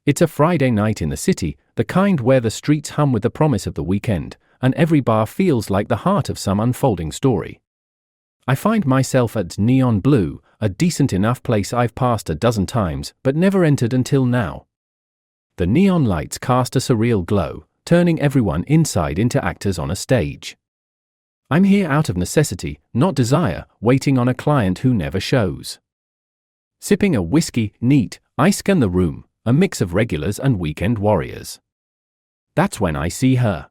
It's a Friday night in the city, the kind where the streets hum with the promise of the weekend, and every bar feels like the heart of some unfolding story. I find myself at Neon Blue, a decent enough place I've passed a dozen times but never entered until now. The neon lights cast a surreal glow, turning everyone inside into actors on a stage. I'm here out of necessity, not desire, waiting on a client who never shows. Sipping a whiskey, neat, I scan the room, a mix of regulars and weekend warriors. That's when I see her.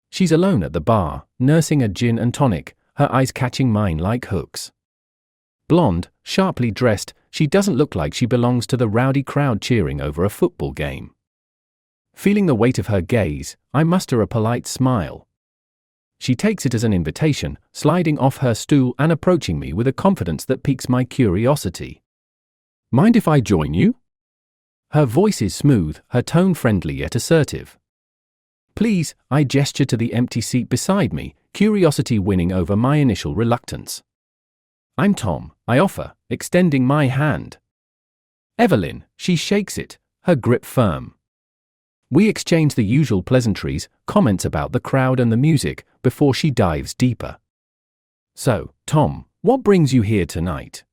She's alone at the bar, nursing a gin and tonic, her eyes catching mine like hooks. Blonde, sharply dressed, she doesn't look like she belongs to the rowdy crowd cheering over a football game. Feeling the weight of her gaze, I muster a polite smile. She takes it as an invitation, sliding off her stool and approaching me with a confidence that piques my curiosity. "Mind if I join you?" Her voice is smooth, her tone friendly yet assertive. "Please," I gesture to the empty seat beside me, curiosity winning over my initial reluctance. "I'm Tom," I offer, extending my hand. "Evelyn," she shakes it, her grip firm. We exchange the usual pleasantries, comments about the crowd and the music, before she dives deeper. "So, Tom, what brings you here tonight?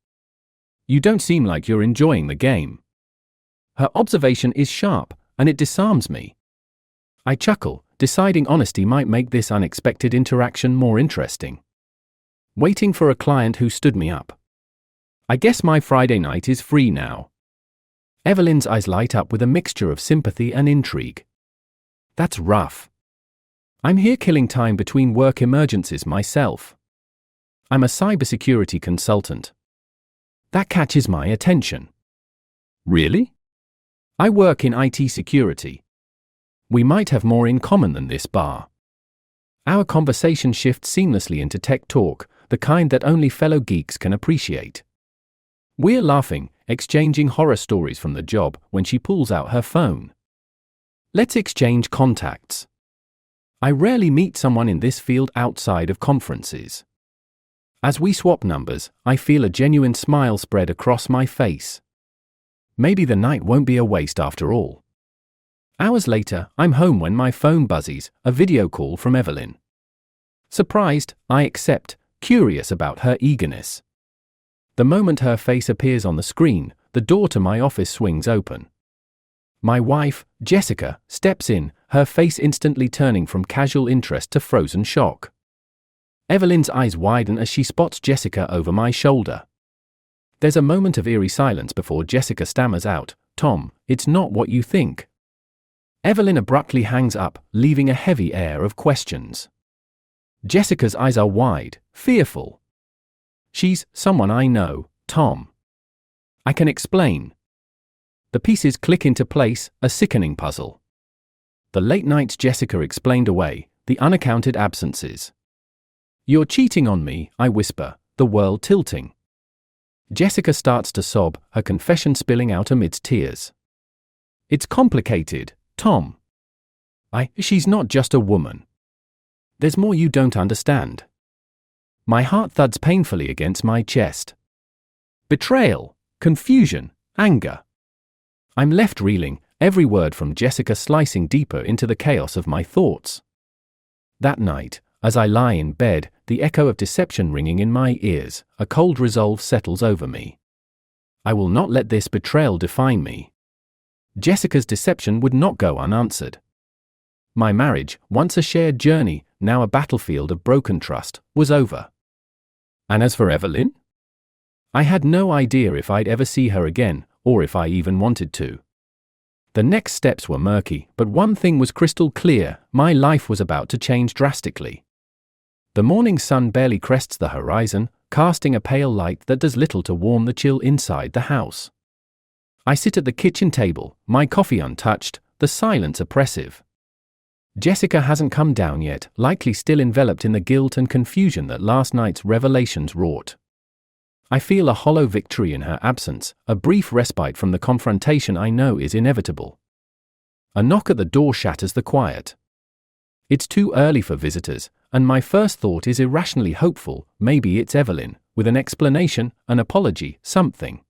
You don't seem like you're enjoying the game." Her observation is sharp, and it disarms me. I chuckle, deciding honesty might make this unexpected interaction more interesting. Waiting for a client who stood me up. "I guess my Friday night is free now." Evelyn's eyes light up with a mixture of sympathy and intrigue. "That's rough. I'm here killing time between work emergencies myself. I'm a cybersecurity consultant." That catches my attention. "Really?" "I work in IT security. We might have more in common than this bar." Our conversation shifts seamlessly into tech talk, the kind that only fellow geeks can appreciate. We're laughing, exchanging horror stories from the job when she pulls out her phone. "Let's exchange contacts." I rarely meet someone in this field outside of conferences. As we swap numbers, I feel a genuine smile spread across my face. Maybe the night won't be a waste after all. Hours later, I'm home when my phone buzzes, a video call from Evelyn. Surprised, I accept, curious about her eagerness. The moment her face appears on the screen, the door to my office swings open. My wife, Jessica, steps in, her face instantly turning from casual interest to frozen shock. Evelyn's eyes widen as she spots Jessica over my shoulder. There's a moment of eerie silence before Jessica stammers out, "Tom, it's not what you think." Evelyn abruptly hangs up, leaving a heavy air of questions. Jessica's eyes are wide, fearful. "She's someone I know, Tom." I can explain. The pieces click into place, a sickening puzzle. The late nights Jessica explained away, the unaccounted absences. "You're cheating on me," I whisper, the world tilting. Jessica starts to sob, her confession spilling out amidst tears. "It's complicated, Tom. She's not just a woman. There's more you don't understand." My heart thuds painfully against my chest. Betrayal, confusion, anger. I'm left reeling, every word from Jessica slicing deeper into the chaos of my thoughts. That night, as I lie in bed, the echo of deception ringing in my ears, a cold resolve settles over me. I will not let this betrayal define me. Jessica's deception would not go unanswered. My marriage, once a shared journey, now a battlefield of broken trust, was over. And as for Evelyn? I had no idea if I'd ever see her again, or if I even wanted to. The next steps were murky, but one thing was crystal clear: my life was about to change drastically. The morning sun barely crests the horizon, casting a pale light that does little to warm the chill inside the house. I sit at the kitchen table, my coffee untouched, the silence oppressive. Jessica hasn't come down yet, likely still enveloped in the guilt and confusion that last night's revelations wrought. I feel a hollow victory in her absence, a brief respite from the confrontation I know is inevitable. A knock at the door shatters the quiet. It's too early for visitors, and my first thought is irrationally hopeful: maybe it's Evelyn, with an explanation, an apology, something.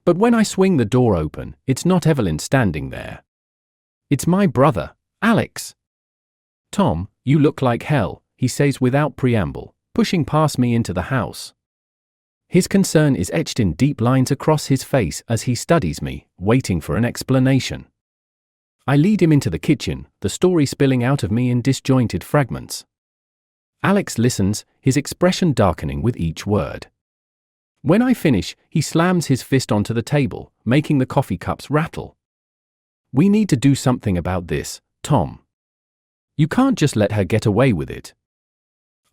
But when I swing the door open, it's not Evelyn standing there. It's my brother, Alex. "Tom, you look like hell," he says without preamble, pushing past me into the house. His concern is etched in deep lines across his face as he studies me, waiting for an explanation. I lead him into the kitchen, the story spilling out of me in disjointed fragments. Alex listens, his expression darkening with each word. When I finish, he slams his fist onto the table, making the coffee cups rattle. "We need to do something about this, Tom. You can't just let her get away with it."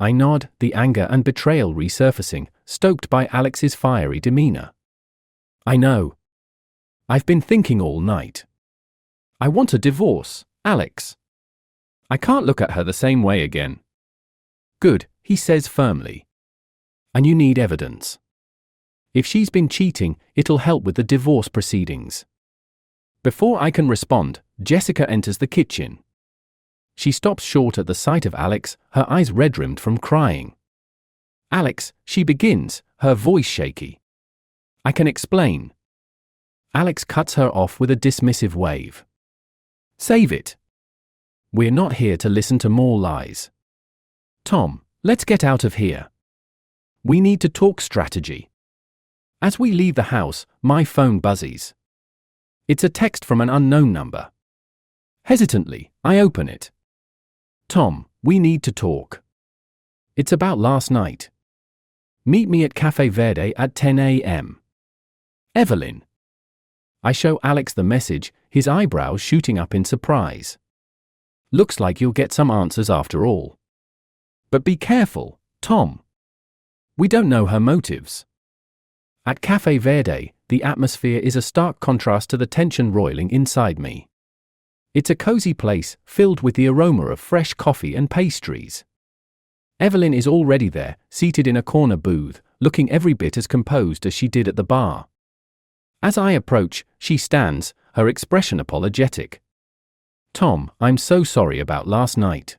I nod, the anger and betrayal resurfacing, stoked by Alex's fiery demeanor. "I know. I've been thinking all night. I want a divorce, Alex. I can't look at her the same way again." "Good," he says firmly. "And you need evidence. If she's been cheating, it'll help with the divorce proceedings." Before I can respond, Jessica enters the kitchen. She stops short at the sight of Alex, her eyes red-rimmed from crying. "Alex," she begins, her voice shaky. "I can explain." Alex cuts her off with a dismissive wave. "Save it. We're not here to listen to more lies. Tom, let's get out of here. We need to talk strategy." As we leave the house, my phone buzzes. It's a text from an unknown number. Hesitantly, I open it. "Tom, we need to talk. It's about last night. Meet me at Cafe Verde at 10 a.m. Evelyn." I show Alex the message, his eyebrows shooting up in surprise. "Looks like you'll get some answers after all. But be careful, Tom. We don't know her motives." At Cafe Verde, the atmosphere is a stark contrast to the tension roiling inside me. It's a cozy place, filled with the aroma of fresh coffee and pastries. Evelyn is already there, seated in a corner booth, looking every bit as composed as she did at the bar. As I approach, she stands, her expression apologetic. "Tom, I'm so sorry about last night.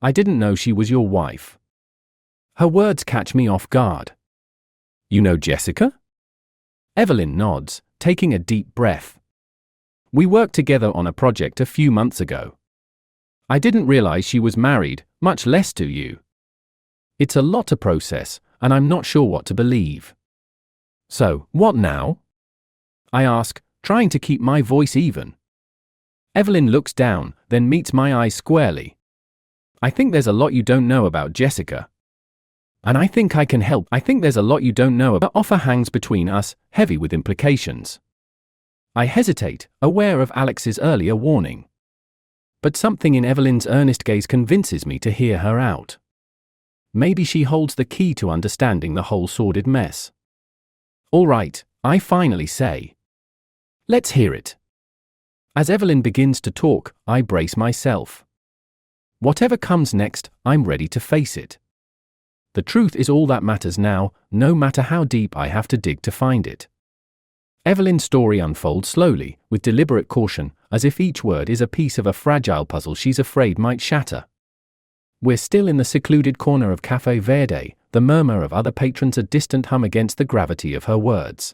I didn't know she was your wife." Her words catch me off guard. "You know Jessica?" Evelyn nods, taking a deep breath. "We worked together on a project a few months ago. I didn't realize she was married, much less to you. It's a lot to process, and I'm not sure what to believe." "So, what now?" I ask, trying to keep my voice even. Evelyn looks down, then meets my eyes squarely. "I think there's a lot you don't know about Jessica. And I think I can help. I think there's a lot you don't know about." The offer hangs between us, heavy with implications. I hesitate, aware of Alex's earlier warning. But something in Evelyn's earnest gaze convinces me to hear her out. Maybe she holds the key to understanding the whole sordid mess. "All right," I finally say. "Let's hear it." As Evelyn begins to talk, I brace myself. Whatever comes next, I'm ready to face it. The truth is all that matters now, no matter how deep I have to dig to find it. Evelyn's story unfolds slowly, with deliberate caution, as if each word is a piece of a fragile puzzle she's afraid might shatter. We're still in the secluded corner of Cafe Verde, the murmur of other patrons a distant hum against the gravity of her words.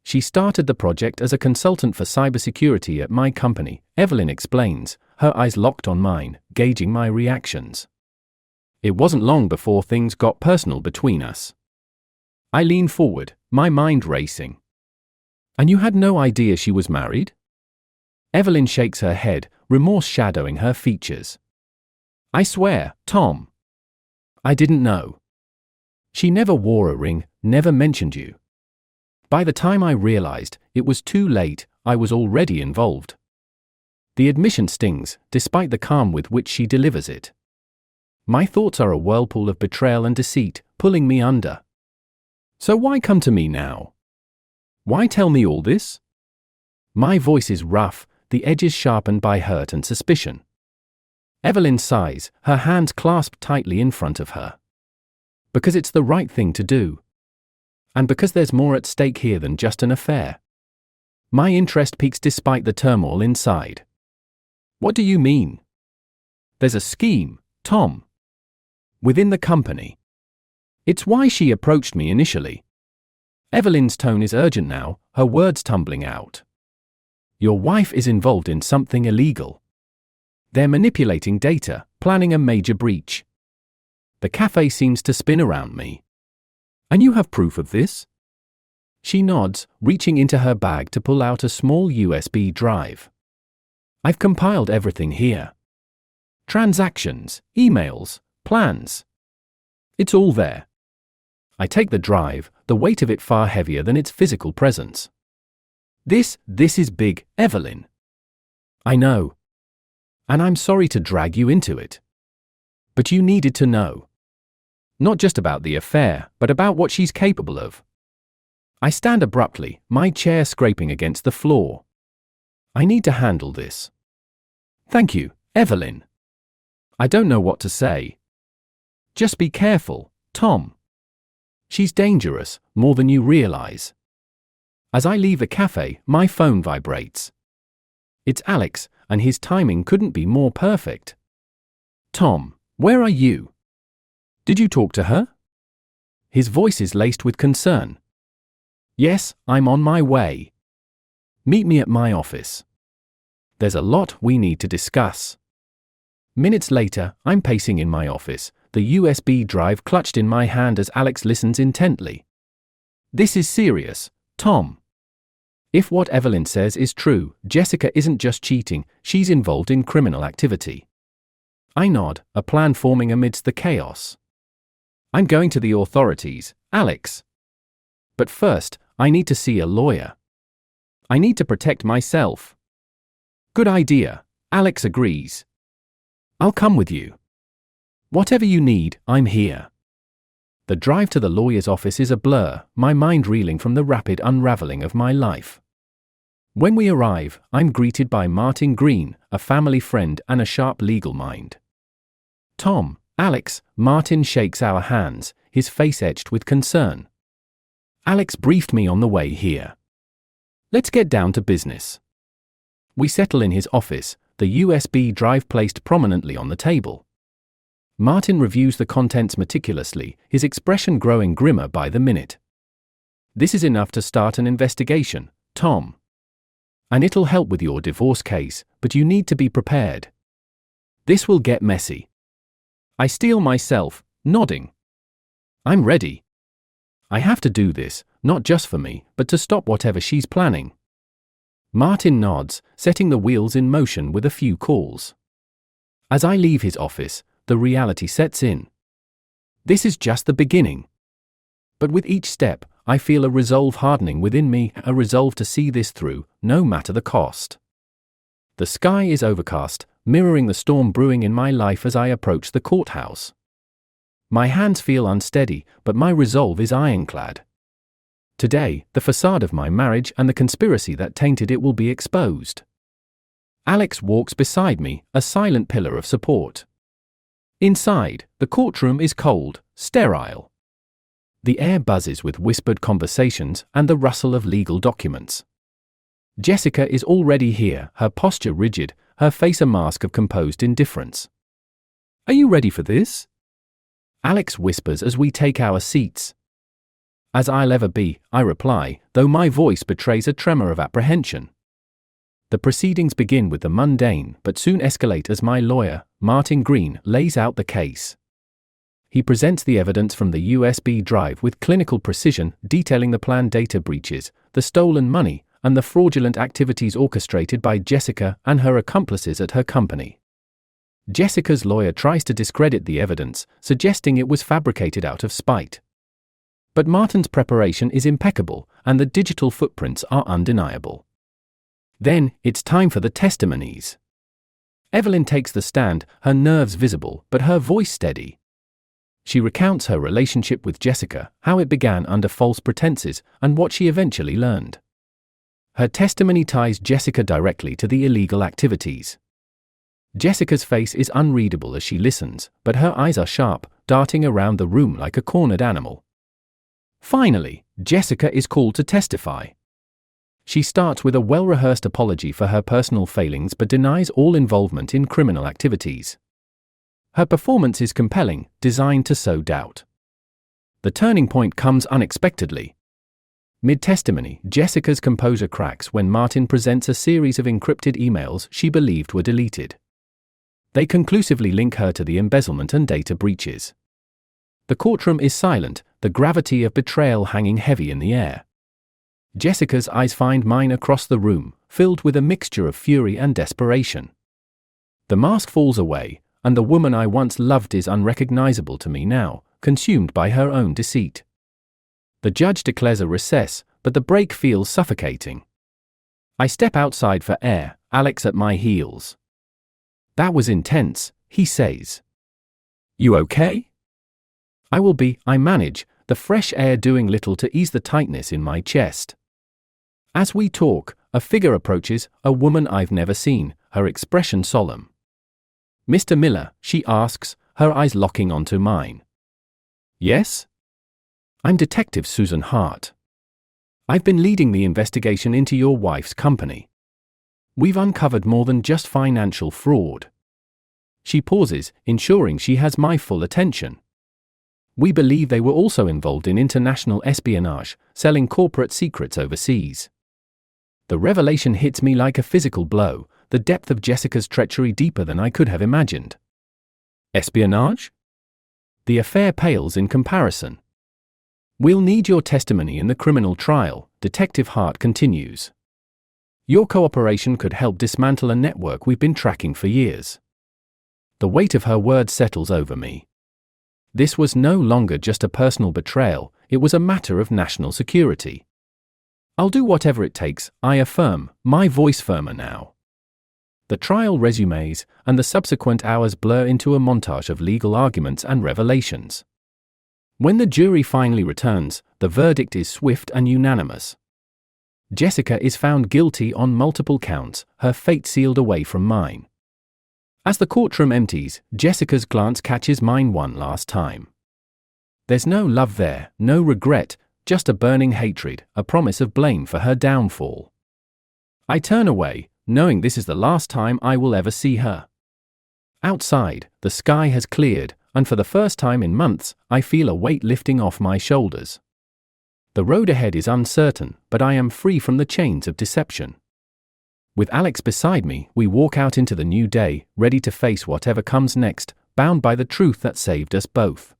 "She started the project as a consultant for cybersecurity at my company," Evelyn explains, her eyes locked on mine, gauging my reactions. "It wasn't long before things got personal between us." I lean forward, my mind racing. "And you had no idea she was married?" Evelyn shakes her head, remorse shadowing her features. "I swear, Tom. I didn't know. She never wore a ring, never mentioned you. By the time I realized, it was too late, I was already involved." The admission stings, despite the calm with which she delivers it. My thoughts are a whirlpool of betrayal and deceit, pulling me under. "So why come to me now? Why tell me all this?" My voice is rough, the edges sharpened by hurt and suspicion. Evelyn sighs, her hands clasped tightly in front of her. "Because it's the right thing to do. And because there's more at stake here than just an affair." My interest peaks despite the turmoil inside. "What do you mean?" "There's a scheme, Tom. Within the company. It's why she approached me initially. Evelyn's tone is urgent now, her words tumbling out. Your wife is involved in something illegal. They're manipulating data, planning a major breach. The cafe seems to spin around me. And you have proof of this? She nods, reaching into her bag to pull out a small USB drive. I've compiled everything here. Transactions, emails, plans. It's all there. I take the drive, the weight of it far heavier than its physical presence. This is big, Evelyn. I know. And I'm sorry to drag you into it. But you needed to know. Not just about the affair, but about what she's capable of. I stand abruptly, my chair scraping against the floor. I need to handle this. Thank you, Evelyn. I don't know what to say. Just be careful, Tom. She's dangerous, more than you realize. As I leave the cafe, my phone vibrates. It's Alex, and his timing couldn't be more perfect. Tom, where are you? Did you talk to her? His voice is laced with concern. Yes, I'm on my way. Meet me at my office. There's a lot we need to discuss. Minutes later, I'm pacing in my office, the USB drive clutched in my hand as Alex listens intently. This is serious, Tom. If what Evelyn says is true, Jessica isn't just cheating, she's involved in criminal activity. I nod, a plan forming amidst the chaos. I'm going to the authorities, Alex. But first, I need to see a lawyer. I need to protect myself. Good idea, Alex agrees. I'll come with you. Whatever you need, I'm here. The drive to the lawyer's office is a blur, my mind reeling from the rapid unraveling of my life. When we arrive, I'm greeted by Martin Green, a family friend and a sharp legal mind. Tom, Alex, Martin shakes our hands, his face etched with concern. Alex briefed me on the way here. Let's get down to business. We settle in his office, the USB drive placed prominently on the table. Martin reviews the contents meticulously, his expression growing grimmer by the minute. This is enough to start an investigation, Tom. And it'll help with your divorce case, but you need to be prepared. This will get messy. I steel myself, nodding. I'm ready. I have to do this, not just for me, but to stop whatever she's planning. Martin nods, setting the wheels in motion with a few calls. As I leave his office, the reality sets in. This is just the beginning. But with each step, I feel a resolve hardening within me, a resolve to see this through, no matter the cost. The sky is overcast, mirroring the storm brewing in my life as I approach the courthouse. My hands feel unsteady, but my resolve is ironclad. Today, the facade of my marriage and the conspiracy that tainted it will be exposed. Alex walks beside me, a silent pillar of support. Inside, the courtroom is cold, sterile. The air buzzes with whispered conversations and the rustle of legal documents. Jessica is already here, her posture rigid, her face a mask of composed indifference. Are you ready for this? Alex whispers as we take our seats. As I'll ever be, I reply, though my voice betrays a tremor of apprehension. The proceedings begin with the mundane, but soon escalate as my lawyer, Martin Green, lays out the case. He presents the evidence from the USB drive with clinical precision, detailing the planned data breaches, the stolen money, and the fraudulent activities orchestrated by Jessica and her accomplices at her company. Jessica's lawyer tries to discredit the evidence, suggesting it was fabricated out of spite. But Martin's preparation is impeccable, and the digital footprints are undeniable. Then, it's time for the testimonies. Evelyn takes the stand, her nerves visible, but her voice steady. She recounts her relationship with Jessica, how it began under false pretenses, and what she eventually learned. Her testimony ties Jessica directly to the illegal activities. Jessica's face is unreadable as she listens, but her eyes are sharp, darting around the room like a cornered animal. Finally, Jessica is called to testify. She starts with a well-rehearsed apology for her personal failings but denies all involvement in criminal activities. Her performance is compelling, designed to sow doubt. The turning point comes unexpectedly. Mid-testimony, Jessica's composure cracks when Martin presents a series of encrypted emails she believed were deleted. They conclusively link her to the embezzlement and data breaches. The courtroom is silent, the gravity of betrayal hanging heavy in the air. Jessica's eyes find mine across the room, filled with a mixture of fury and desperation. The mask falls away, and the woman I once loved is unrecognizable to me now, consumed by her own deceit. The judge declares a recess, but the break feels suffocating. I step outside for air, Alex at my heels. "That was intense," he says. "You okay?" "I will be," I manage, the fresh air doing little to ease the tightness in my chest. As we talk, a figure approaches, a woman I've never seen, her expression solemn. "Mr. Miller," she asks, her eyes locking onto mine. "Yes?" "I'm Detective Susan Hart. I've been leading the investigation into your wife's company. We've uncovered more than just financial fraud." She pauses, ensuring she has my full attention. "We believe they were also involved in international espionage, selling corporate secrets overseas." The revelation hits me like a physical blow, the depth of Jessica's treachery deeper than I could have imagined. Espionage? The affair pales in comparison. "We'll need your testimony in the criminal trial," Detective Hart continues. "Your cooperation could help dismantle a network we've been tracking for years." The weight of her words settles over me. This was no longer just a personal betrayal, it was a matter of national security. "I'll do whatever it takes," I affirm, my voice firmer now. The trial resumes, and the subsequent hours blur into a montage of legal arguments and revelations. When the jury finally returns, the verdict is swift and unanimous. Jessica is found guilty on multiple counts, her fate sealed away from mine. As the courtroom empties, Jessica's glance catches mine one last time. There's no love there, no regret, just a burning hatred, a promise of blame for her downfall. I turn away, knowing this is the last time I will ever see her. Outside, the sky has cleared, and for the first time in months, I feel a weight lifting off my shoulders. The road ahead is uncertain, but I am free from the chains of deception. With Alex beside me, we walk out into the new day, ready to face whatever comes next, bound by the truth that saved us both.